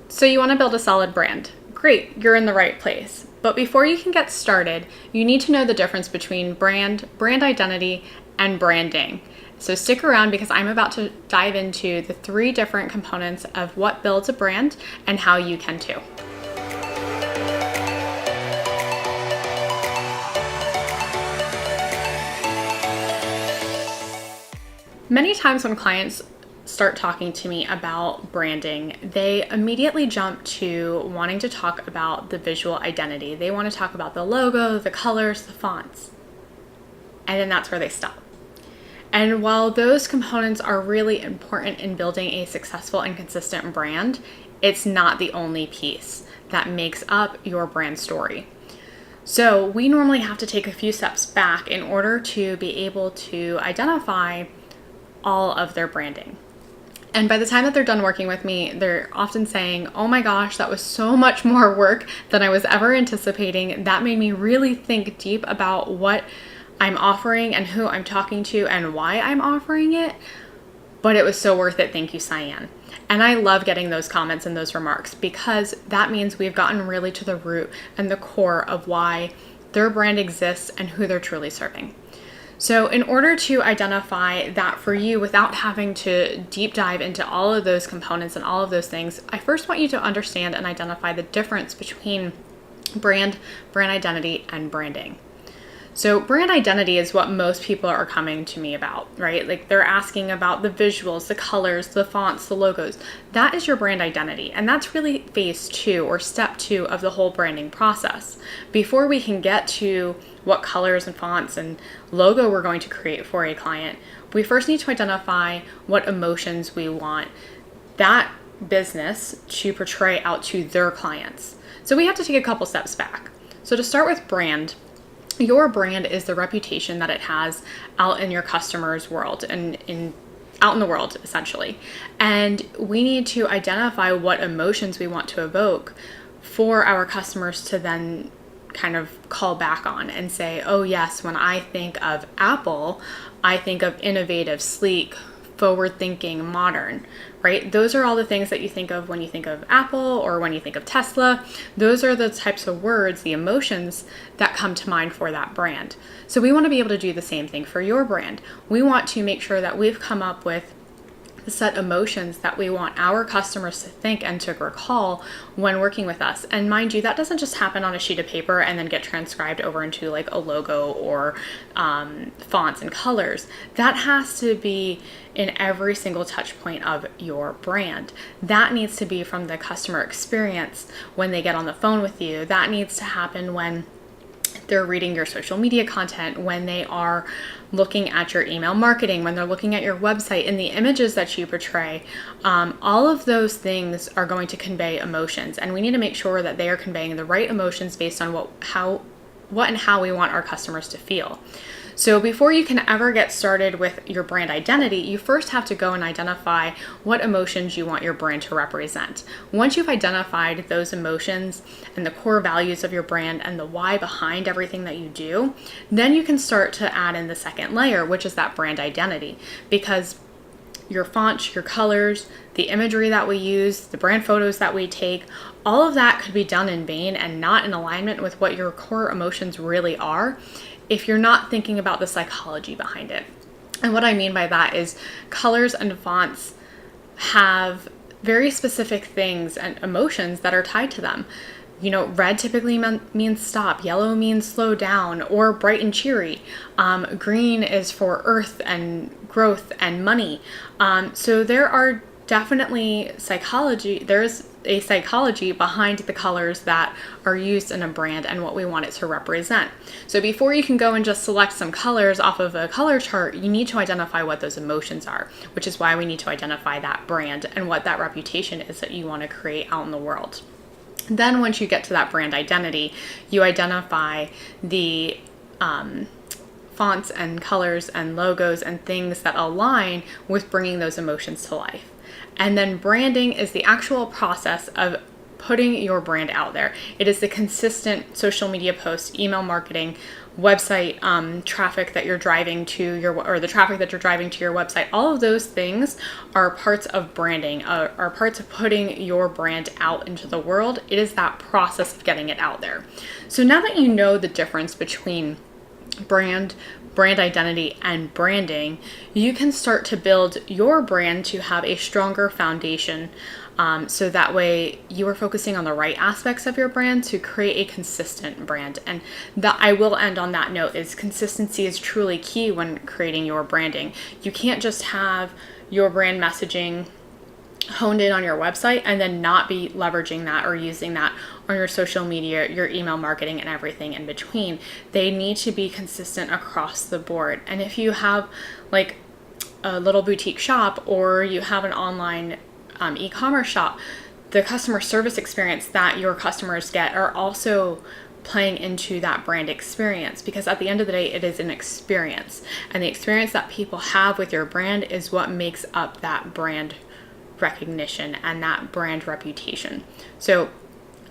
So you want to build a solid brand. Great, you're in the right place. But before you can get started, you need to know the difference between brand identity, and branding. So stick around because I'm about to dive into the 3 different components of what builds a brand and how you can too. Many times when clients start talking to me about branding, they immediately jump to wanting to talk about the visual identity. They want to talk about the logo, the colors, the fonts. And then that's where they stop. And while those components are really important in building a successful and consistent brand, it's not the only piece that makes up your brand story. So we normally have to take a few steps back in order to be able to identify all of their branding. And by the time that they're done working with me, they're often saying, oh my gosh, that was so much more work than I was ever anticipating. That made me really think deep about what I'm offering and who I'm talking to and why I'm offering it. But it was so worth it. Thank you, Cyan. And I love getting those comments and those remarks because that means we've gotten really to the root and the core of why their brand exists and who they're truly serving. So in order to identify that for you without having to deep dive into all of those components and all of those things, I first want you to understand and identify the difference between brand identity, and branding. So brand identity is what most people are coming to me about, right? Like they're asking about the visuals, the colors, the fonts, the logos. That is your brand identity. And that's really phase 2 or step 2 of the whole branding process. Before we can get to what colors and fonts and logo we're going to create for a client, we first need to identify what emotions we want that business to portray out to their clients. So we have to take a couple steps back. So to start with brand, your brand is the reputation that it has out in your customers' world and out in the world, essentially. And we need to identify what emotions we want to evoke for our customers to then kind of call back on and say, oh yes, when I think of Apple, I think of innovative, sleek, forward-thinking, modern, right? Those are all the things that you think of when you think of Apple or when you think of Tesla. Those are the types of words, the emotions that come to mind for that brand. So we want to be able to do the same thing for your brand. We want to make sure that we've come up with the set emotions that we want our customers to think and to recall when working with us. And mind you, that doesn't just happen on a sheet of paper and then get transcribed over into like a logo or fonts and colors. That has to be in every single touch point of your brand. That needs to be from the customer experience when they get on the phone with you. That needs to happen when they're reading your social media content, when they are looking at your email marketing, when they're looking at your website, and the images that you portray. All of those things are going to convey emotions, and we need to make sure that they are conveying the right emotions based on what and how we want our customers to feel. So before you can ever get started with your brand identity, you first have to go and identify what emotions you want your brand to represent. Once you've identified those emotions and the core values of your brand and the why behind everything that you do, then you can start to add in the second layer, which is that brand identity. Because your font, your colors, the imagery that we use, the brand photos that we take, all of that could be done in vain and not in alignment with what your core emotions really are if you're not thinking about the psychology behind it. And what I mean by that is colors and fonts have very specific things and emotions that are tied to them. You know, red typically means stop, yellow means slow down or bright and cheery. Green is for earth and growth and money. So there are definitely there's a psychology behind the colors that are used in a brand and what we want it to represent. So before you can go and just select some colors off of a color chart, you need to identify what those emotions are, which is why we need to identify that brand and what that reputation is that you want to create out in the world. Then once you get to that brand identity, you identify the fonts and colors and logos and things that align with bringing those emotions to life. And then branding is the actual process of putting your brand out there. It is the consistent social media posts, email marketing, website traffic that you're driving to the traffic that you're driving to your website. All of those things are parts of branding, are parts of putting your brand out into the world. It is that process of getting it out there. So now that you know the difference between brand identity, and branding, you can start to build your brand to have a stronger foundation. So that way you are focusing on the right aspects of your brand to create a consistent brand. And that I will end on that note is consistency is truly key when creating your branding. You can't just have your brand messaging honed in on your website and then not be leveraging that or using that on your social media, your email marketing, and everything in between. They need to be consistent across the board. And if you have like a little boutique shop or you have an online e-commerce shop, the customer service experience that your customers get are also playing into that brand experience, because at the end of the day, it is an experience, and the experience that people have with your brand is what makes up that brand recognition and that brand reputation. So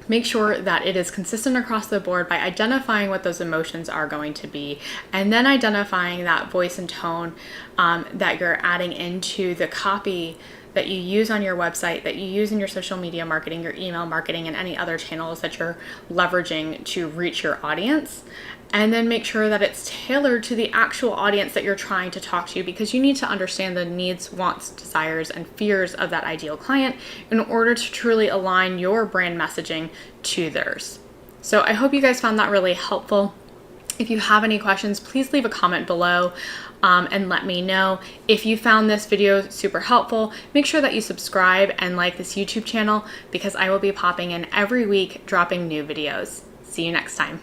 make sure that it is consistent across the board by identifying what those emotions are going to be, and then identifying that voice and tone that you're adding into the copy that you use on your website, that you use in your social media marketing, your email marketing, and any other channels that you're leveraging to reach your audience. And then make sure that it's tailored to the actual audience that you're trying to talk to, because you need to understand the needs, wants, desires, and fears of that ideal client in order to truly align your brand messaging to theirs. So I hope you guys found that really helpful. If you have any questions, please leave a comment below and let me know. If you found this video super helpful, make sure that you subscribe and like this YouTube channel, because I will be popping in every week dropping new videos. See you next time.